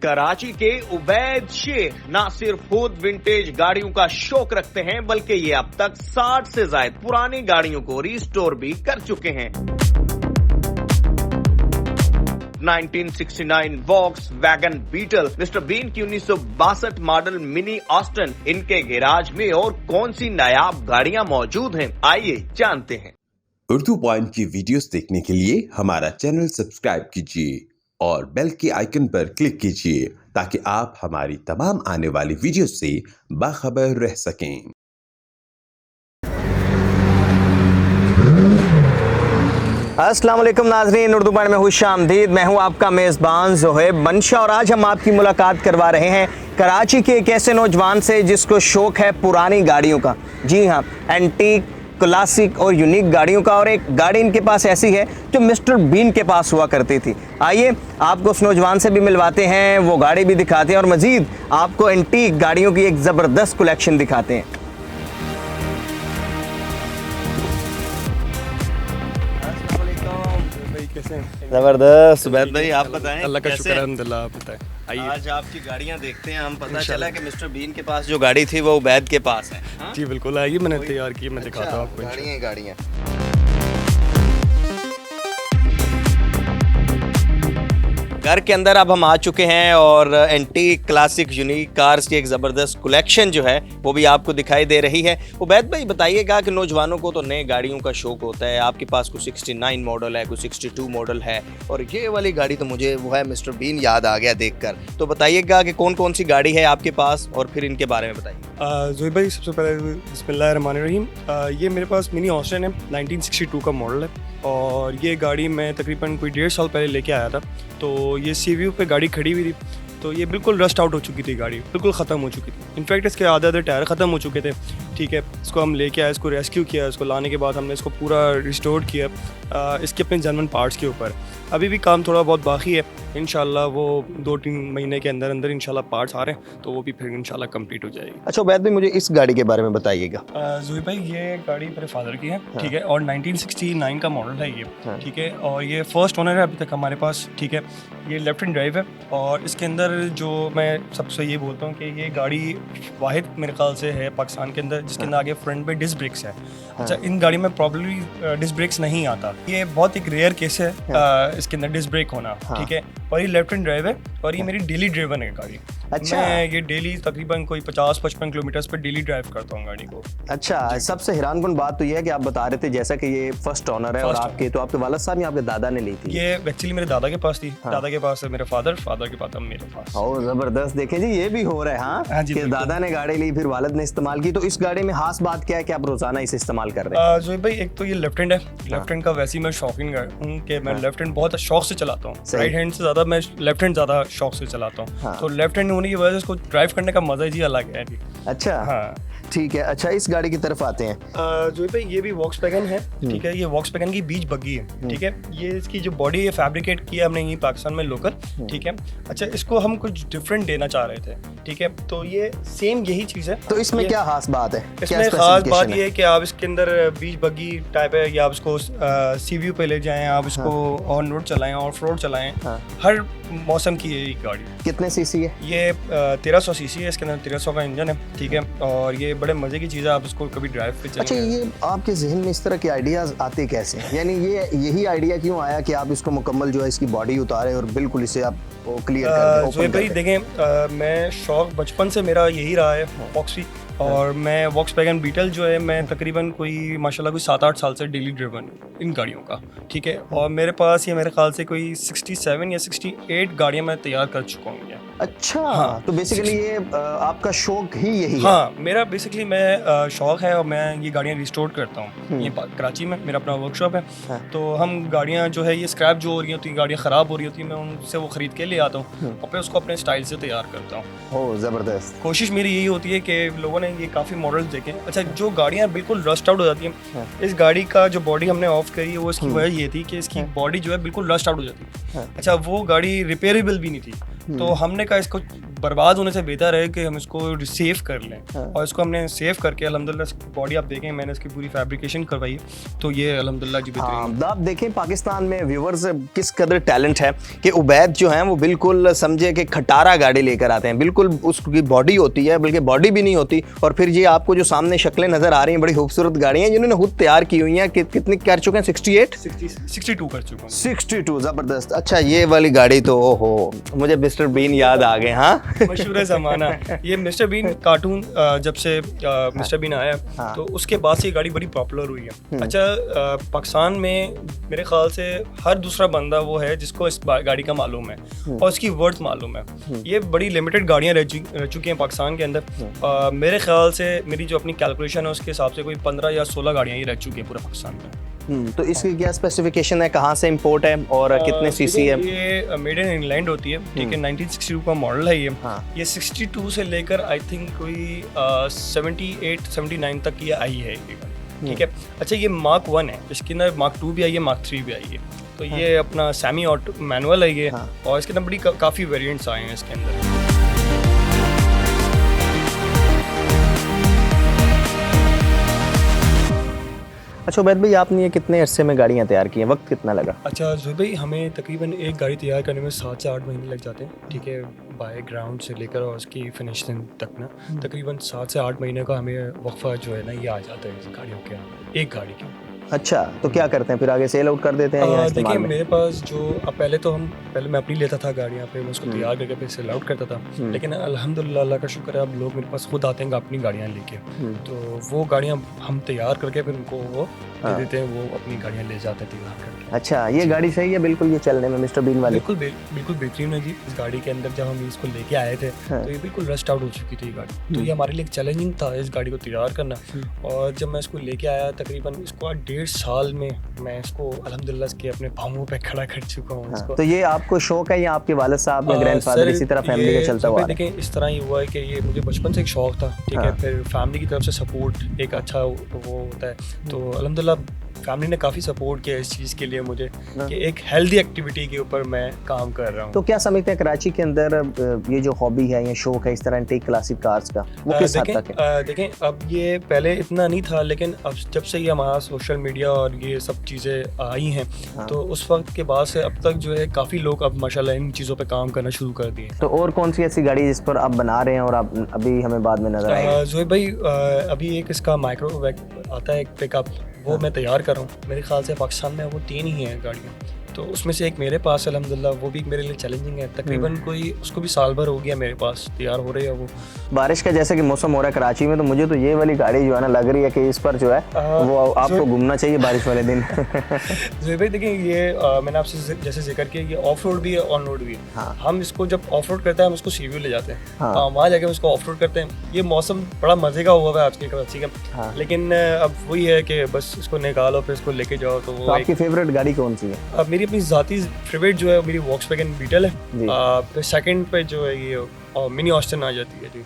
कराची के उबैद शेख न सिर्फ खुद विंटेज गाड़ियों का शौक रखते हैं बल्कि ये अब तक 60 से ज्यादा पुरानी गाड़ियों को रिस्टोर भी कर चुके हैं। 1969 वॉक्स वैगन बीटल, मिस्टर बीन की 1962 मॉडल मिनी ऑस्टन, इनके गैराज में और कौन सी नायाब गाड़ियां मौजूद हैं, आइए जानते हैं। उर्दू पॉइंट की वीडियोस देखने के लिए हमारा चैनल सब्सक्राइब कीजिए और बेल के आइकन पर क्लिक कीजिए ताकि आप हमारी तमाम आने वाली वीडियो से बाखबर रह सकें। अस्सलाम वालेकुम नाज़रीन, उर्दू पॉइंट में खुशामदीद। मैं हूं आपका मेज़बान ज़ोहेब मनशा और आज हम आपकी मुलाकात करवा रहे हैं कराची के एक ऐसे नौजवान से जिसको शौक़ है पुरानी गाड़ियों का। जी हाँ, एंटीक, क्लासिक और यूनिक गाड़ियों का। और एक गाड़ी इनके पास ऐसी है जो मिस्टर बीन के पास हुआ करती थी। आइए आपको उस नौजवान से भी मिलवाते हैं, वो गाड़ी भी दिखाते हैं और मज़ीद आपको एंटीक गाड़ियों की एक ज़बरदस्त कलेक्शन दिखाते हैं। ज़बरदस्त सुबैद भाई, आप बताएं। अल्लाह का शुक्र है, अल्हम्दुलिल्लाह। आप बताएं। आइए आज आपकी गाड़ियां देखते हैं। हम पता चला कि मिस्टर बीन के पास जो गाड़ी थी वो उबैद के पास है। हाँ? जी बिल्कुल, आइए मैंने तैयार की, मैं दिखाता हूँ आपको। गाड़ियां घर के अंदर अब हम आ चुके हैं और एंटीक, क्लासिक, यूनिक कार्स की एक ज़बरदस्त कलेक्शन जो है वो भी आपको दिखाई दे रही है। उबैद भाई बताइएगा कि नौजवानों को तो नए गाड़ियों का शौक होता है, आपके पास कुछ 69 मॉडल है, कुछ 62 मॉडल है और ये वाली गाड़ी तो मुझे वो है मिस्टर बीन याद आ गया देखकर। तो बताइएगा कि कौन कौन सी गाड़ी है आपके पास और फिर इनके बारे में बताइए। ज़ोहेब भाई, सबसे पहले बिस्मिल्लाहिर्रहमानिर्रहीम। ये मेरे पास मिनी ऑस्टन है, 1962 का मॉडल है और ये गाड़ी मैं तकरीबन कोई 1.5 साल पहले लेके आया था। तो ये सीव्यू पे गाड़ी खड़ी हुई थी, तो ये बिल्कुल रस्ट आउट हो चुकी थी, गाड़ी बिल्कुल ख़त्म हो चुकी थी। इनफैक्ट इसके आधे टायर ख़त्म हो चुके थे। ठीक है, इसको हम लेके आए, इसको रेस्क्यू किया, इसको लाने के बाद हमने इसको पूरा रिस्टोर किया इसके अपने जेन्युइन पार्ट्स के ऊपर। अभी भी काम थोड़ा बहुत बाकी है, इंशाल्लाह वो 2-3 महीने के अंदर अंदर इंशाल्लाह पार्ट्स आ रहे हैं तो वो भी फिर इंशाल्लाह कंप्लीट हो जाएगी। अच्छा उबैद भाई, मुझे इस गाड़ी के बारे में बताइएगा। ज़ोहेब भाई, ये गाड़ी मेरे फादर की है। हाँ। ठीक है, और 1969 का मॉडल है ये। हाँ। ठीक है, और ये फर्स्ट ओनर है अभी तक हमारे पास। ठीक है, ये लेफ्ट हैंड ड्राइव है और इसके अंदर जो मैं सबसे ये बोलता हूँ कि ये गाड़ी वाहिद मेरे ख्याल से है पाकिस्तान के अंदर जिसके अंदर आगे फ्रंट पे डिस्क ब्रेक्स है। अच्छा, इन गाड़ी में प्रॉब्लली डिस्क ब्रेक्स नहीं आता, ये बहुत एक रेयर केस है इसके अंदर डिस्क ब्रेक होना। ठीक है, और ये लेफ्ट हैंड ड्राइव है और ये मेरी डेली ड्राइवन है गाड़ी। अच्छा। मैं ये डेली तकरीबन कोई 50-55 किलोमीटर पे डेली ड्राइव करता हूँ गाड़ी को। अच्छा, सबसे हैरानकुन बात तो ये है कि आप बता रहे थे जैसा कि ये फर्स्ट ऑनर है और आपके वालिद साहब या आपके दादा ने ली थी? ये एक्चुअली मेरे दादा के पास थी। दादा के पास है मेरे फादर के पास अब मेरे पास। ओ जबरदस्त, देखें जी ये भी हो रहा है। हाँ जी, कि दादा ने गाड़ी ली फिर वालिद ने इस्तेमाल की। तो इस गाड़ी में खास बात क्या है कि आप रोजाना इसे इस्तेमाल कर रहे हैं? ज़ोहेब भाई, एक तो ये लेफ्ट हैंड है। लेफ्ट हैंड का वैसे ही मैं शौकीन हूँ कि मैं लेफ्ट हैंड बहुत शौक से चलाता हूँ। राइट हैंड से ज्यादा मैं लेफ्ट हैंड ज्यादा शौक से चलाता हूँ। तो लेफ्ट हैंड होने की वजह से इसको ड्राइव करने का मजा जी अलग है जी। अच्छा हाँ, ठीक है। अच्छा, इस गाड़ी की तरफ आते हैं। ज़ोहेब भाई, ये भी वॉक्सवैगन है। ठीक है, ये वॉक्सवैगन की बीच बग्गी है। ठीक है, ये इसकी जो बॉडी है फैब्रिकेट किया हमने यहीं पाकिस्तान में लोकल। ठीक है, अच्छा इसको हम कुछ डिफरेंट देना चाह रहे थे। ठीक है, तो ये सेम यही चीज़ है। तो इसमें क्या खास बात है? इसमें खास बात ये है कि आप इसके अंदर बीच बग्गी टाइप है, या आप इसको सीव्यू पे ले जाएं, आप इसको ऑन रोड चलाएं, ऑफ रोड चलाएं। हर मौसम की ये गाड़ी। कितने सीसी है? ये 1300 सीसी है, इसके अंदर 1300 का इंजन है। ठीक है, और ये बड़े मजे की चीज़ है, आप इसको कभी ड्राइव पे चलेंगे। अच्छा, ये आपके जहन में इस तरह के आइडियाज आते कैसे? यानी यही आइडिया क्यों आया कि आप इसको मुकम्मल जो है इसकी बॉडी उतारें और बिल्कुल इसे आप क्लियर कर दें? ज़ोहेब भाई देखें, मैं शौक बचपन से मेरा यही रहा है वॉक्सी, और मैं वॉक्सवैगन बीटल जो है मैं तकरीबन कोई माशाल्लाह कोई 7-8 साल से डेली ड्रिवन इन गाड़ियों का। ठीक है, और मेरे पास ये मेरे ख्याल से कोई 67 या 68 गाड़ियाँ मैं तैयार कर चुका हूँ। अच्छा, हाँ, तो बेसिकली ये आपका शौक ही यही है? हाँ, मेरा बेसिकली मैं शौक है और मैं ये गाड़ियाँ रिस्टोर करता हूँ। ये कराची में मेरा अपना वर्कशॉप है। हाँ। तो हम गाड़ियाँ जो है ये स्क्रैप जो हो रही होती हैं, गाड़ियाँ ख़राब हो रही होती हैं, मैं उनसे वो ख़रीद के ले आता हूँ और फिर उसको अपने स्टाइल से तैयार करता हूँ। ओह ज़बरदस्त। कोशिश मेरी यही होती है कि लोगों ने ये काफ़ी मॉडल्स देखे। अच्छा, जो गाड़ियाँ बिल्कुल रस्ट आउट हो जाती हैं, इस गाड़ी का जो बॉडी हमने ऑफ करी है वो इसकी वजह ये थी कि इसकी बॉडी जो है बिल्कुल रस्ट आउट हो जाती है। अच्छा, वो गाड़ी रिपेयरेबल भी नहीं थी, तो हमने कहा इसको बर्बाद होने से बेहतर है कि हम इसको सेव कर लें। और इसको हमने सेव करके अल्हम्दुलिल्लाह बॉडी आप देखें मैंने इसकी पूरी फैब्रिकेशन करवाई है, तो ये अल्हम्दुलिल्लाह जी बेहतरीन। आप देखें पाकिस्तान में व्यूवर्स किस कदर टैलेंट है कि उबैद जो है वो बिल्कुल समझे कि खटारा गाड़ी लेकर आते हैं, बिल्कुल उसकी बॉडी होती है बल्कि बॉडी भी नहीं होती, और फिर ये आपको जो सामने शक्लें नजर आ रही हैं बड़ी खूबसूरत गाड़ियां जिन्होंने खुद तैयार की हुई हैं। कितनी कर चुके हैं? 62 कर चुका हूँ। 62 जबरदस्त। अच्छा ये वाली गाड़ी तो ओहो मुझे मिस्टर बीन याद आ गए। हाँ मशहूर है ज़माना ये मिस्टर बीन कार्टून जब से मिस्टर बीन आया तो उसके बाद से ये गाड़ी बड़ी पॉपुलर हुई है। अच्छा पाकिस्तान में मेरे ख्याल से हर दूसरा बंदा वो है जिसको इस गाड़ी का मालूम है और इसकी वर्थ मालूम है। ये बड़ी लिमिटेड गाड़ियाँ रह चुकी हैं पाकिस्तान के अंदर। मेरे ख्याल से मेरी जो अपनी कैलकुलेशन है उसके हिसाब से कोई 15 या 16 गाड़ियाँ ही रह चुकी हैं पूरे पाकिस्तान में। तो इसकी क्या स्पेसिफिकेशन है, कहाँ से इंपोर्ट है और कितने सीसी है? ये मेड इन इंग्लैंड होती है, ठीक है। 1962 का मॉडल है ये। ये 62 से लेकर आई थिंक कोई 78 79 तक ये आई है ये, ठीक है। अच्छा ये मार्क 1 है, इसके अंदर मार्क 2 भी आई है, मार्क 3 भी आई है। तो ये अपना सेमी ऑटो मैनुअल है ये, और इसके अंदर बड़ी काफ़ी वेरिएंट्स आए हैं इसके अंदर। अच्छा उबैद भाई आपने ये कितने अरसे में गाड़ियाँ तैयार की हैं, वक्त कितना लगा? अच्छा ज़ुबैर भाई हमें तकरीबन एक गाड़ी तैयार करने में 7 से 8 महीने लग जाते हैं, ठीक है। बाय ग्राउंड से लेकर और उसकी फिनिशिंग तक ना तकरीबन 7 से 8 महीने का हमें वक्फा जो है ना ये आ जाता है इस गाड़ियों के, एक गाड़ी के। अच्छा तो क्या करते हैं फिर आगे सेल आउट कर देते हैं या इस्तेमाल देखिए में? मेरे पास जो अब पहले मैं अपनी लेता था गाड़ियाँ पे, मैं उसको तैयार करके फिर सेल आउट करता था। लेकिन अल्हम्दुलिल्लाह अल्लाह का शुक्र है अब लोग मेरे पास खुद आते हैं अपनी गाड़ियाँ लेके, तो वो गाड़ियाँ हम तैयार करके फिर उनको वो दे देते हैं, वो अपनी गाड़ियाँ ले जाते हैं तैयार करके। अच्छा ये गाड़ी सही है बिल्कुल ये चलने में मिस्टर बीन वाली? बिल्कुल बेहतरीन है जी। इस गाड़ी के अंदर जब हम इसको लेके आए थे तो ये बिल्कुल रस्ट आउट हो चुकी थी गाड़ी, तो ये हमारे लिए चैलेंजिंग था इस गाड़ी को तैयार करना। और जब मैं इसको लेके आया तकरीबन इसको 1.5 साल में मैं इसको अल्हम्दुलिल्लाह के अपने पाँवों पे खड़ा कर चुका हूँ इसको। तो ये आपको शौक है या आपके वालिद साहब या ग्रैंडफादर इसी तरह फैमिली का चलता हुआ? देखिए इस तरह ही हुआ है कि ये मुझे बचपन से एक शौक था, ठीक है। फिर फैमिली की तरफ से सपोर्ट एक अच्छा वो होता है, तो अल्हम्दुलिल्लाह फैमिली ने काफ़ी सपोर्ट किया इस चीज़ के लिए मुझे कि एक हेल्दी एक्टिविटी के ऊपर मैं काम कर रहा हूँ। तो क्या समझते हैं कराची के अंदर ये जो हॉबी है ये शौक है इस तरह एंटीक क्लासिक कार्स का वो किस हद तक है? देखें अब ये पहले इतना नहीं था, लेकिन अब जब से ये हमारा सोशल मीडिया और ये सब चीज़ें आई हैं तो उस वक्त के बाद से अब तक जो है काफ़ी लोग अब माशाल्लाह इन चीज़ों पे काम करना शुरू कर दिए। तो और कौन सी ऐसी गाड़ी जिस पर आप बना रहे हैं और आप अभी हमें बाद में नजर आएगी? ज़ुबैर भाई अभी एक इसका माइक्रो आता है एक पिकअप, वो मैं तैयार कर रहा हूँ। मेरे ख्याल से पाकिस्तान में वो 3 ही हैं गाड़ियाँ, तो उसमें से एक मेरे पास अल्हम्दुलिल्लाह वो भी मेरे लिए चैलेंजिंग है। तकरीबन कोई उसको भी साल भर हो गया मेरे पास तैयार हो रही है वो। बारिश का जैसे कि मौसम हो रहा है कराची में, तो मुझे तो ये वाली गाड़ी जो है ना लग रही है कि इस पर जो है वो आपको घूमना चाहिए बारिश वाले दिन। ज़ुबैर भाई देखिए ये मैंने आपसे जैसे जिक्र किया ये ऑफ रोड भी है ऑन रोड भी है। हम इसको जब ऑफ रोड करते हैं हम इसको सीव्यू ले जाते हैं, वहाँ जाके हम इसको ऑफ रोड करते हैं। ये मौसम बड़ा मजे का हुआ है आज के कराची का, लेकिन अब वही है कि बस इसको निकालो फिर इसको लेके जाओ। तो वो आपकी फेवरेट गाड़ी कौन सी है? अब मेरी अपनी ज़ाती फेवरेट जो है मेरी वॉक्सवैगन बीटल है, फिर सेकंड पे जो है ये मिनी ऑस्टन आ जाती है जी।